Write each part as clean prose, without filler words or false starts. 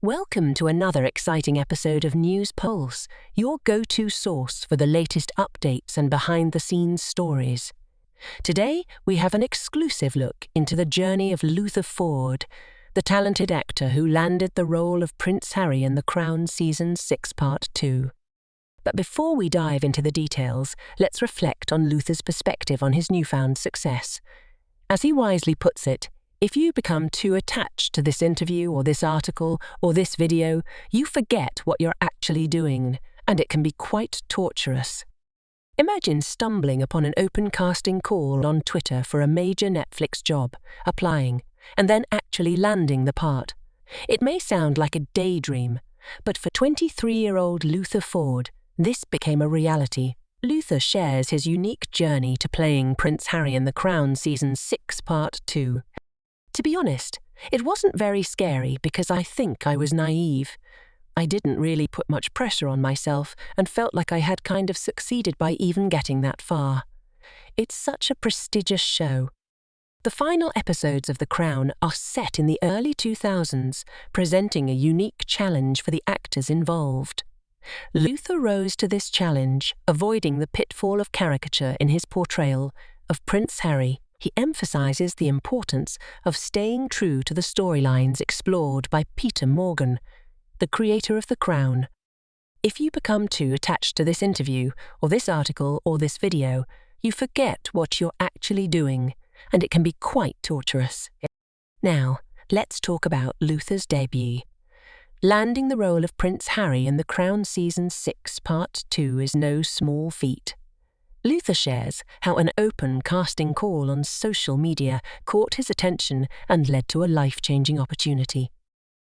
Welcome to another exciting episode of News Pulse, your go-to source for the latest updates and behind-the-scenes stories. Today, we have an exclusive look into the journey of Luther Ford, the talented actor who landed the role of Prince Harry in The Crown Season 6 Part 2. But before we dive into the details, let's reflect on Luther's perspective on his newfound success. As he wisely puts it, if you become too attached to this interview or this article or this video, you forget what you're actually doing, and it can be quite torturous. Imagine stumbling upon an open casting call on Twitter for a major Netflix job, applying, and then actually landing the part. It may sound like a daydream, but for 23-year-old Luther Ford, this became a reality. Luther shares his unique journey to playing Prince Harry in The Crown Season 6 Part 2. To be honest, it wasn't very scary because I think I was naive. I didn't really put much pressure on myself and felt like I had kind of succeeded by even getting that far. It's such a prestigious show. The final episodes of The Crown are set in the early 2000s, presenting a unique challenge for the actors involved. Luther rose to this challenge, avoiding the pitfall of caricature in his portrayal of Prince Harry. He emphasizes the importance of staying true to the storylines explored by Peter Morgan, the creator of The Crown. If you become too attached to this interview, or this article, or this video, you forget what you're actually doing, and it can be quite torturous. Now, let's talk about Luther's debut. Landing the role of Prince Harry in The Crown Season 6 Part 2 is no small feat. Luther shares how an open casting call on social media caught his attention and led to a life-changing opportunity.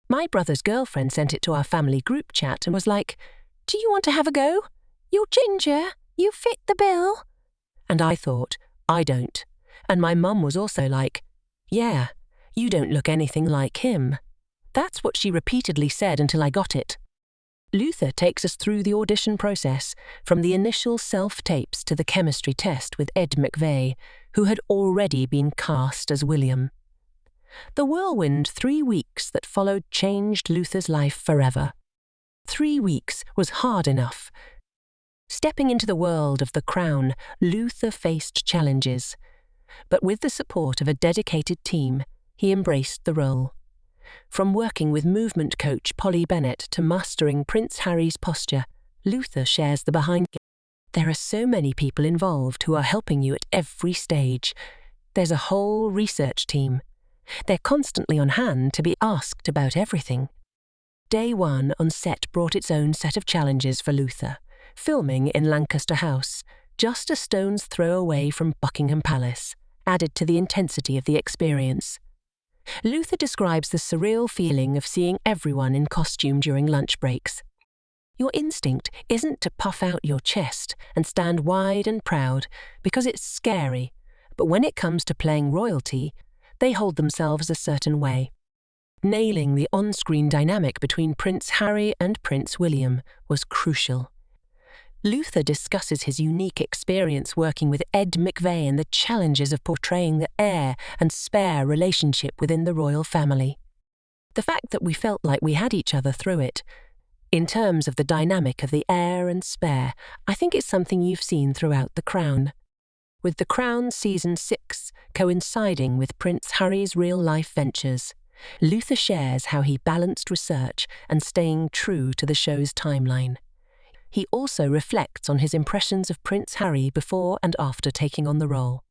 My brother's girlfriend sent it to our family group chat and was like, "Do you want to have a go? You're ginger, you fit the bill." And I thought, I don't. And my mum was also like, "Yeah, you don't look anything like him." That's what she repeatedly said until I got it. Luther takes us through the audition process, from the initial self-tapes to the chemistry test with Ed McVeigh, who had already been cast as William. The whirlwind 3 weeks that followed changed Luther's life forever. 3 weeks was hard enough. Stepping into the world of The Crown, Luther faced challenges. But with the support of a dedicated team, he embraced the role. From working with movement coach Polly Bennett to mastering Prince Harry's posture, Luther shares the behind. There are so many people involved who are helping you at every stage. There's a whole research team. They're constantly on hand to be asked about everything. Day one on set brought its own set of challenges for Luther, filming in Lancaster House, just a stone's throw away from Buckingham Palace, added to the intensity of the experience. Luther describes the surreal feeling of seeing everyone in costume during lunch breaks. Your instinct isn't to puff out your chest and stand wide and proud because it's scary, but when it comes to playing royalty, they hold themselves a certain way. Nailing the on-screen dynamic between Prince Harry and Prince William was crucial. Luther discusses his unique experience working with Ed McVeigh and the challenges of portraying the heir and spare relationship within the royal family. The fact that we felt like we had each other through it. In terms of the dynamic of the heir and spare, I think it's something you've seen throughout The Crown. With The Crown Season 6 coinciding with Prince Harry's real-life ventures, Luther shares how he balanced research and staying true to the show's timeline. He also reflects on his impressions of Prince Harry before and after taking on the role.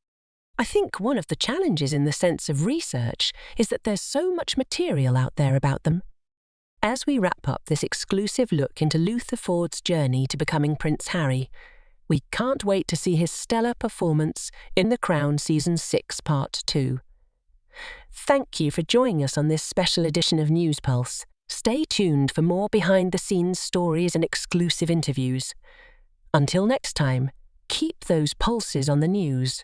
I think one of the challenges in the sense of research is that there's so much material out there about them. As we wrap up this exclusive look into Luther Ford's journey to becoming Prince Harry, we can't wait to see his stellar performance in The Crown Season 6 Part 2. Thank you for joining us on this special edition of News Pulse. Stay tuned for more behind-the-scenes stories and exclusive interviews. Until next time, keep those pulses on the news.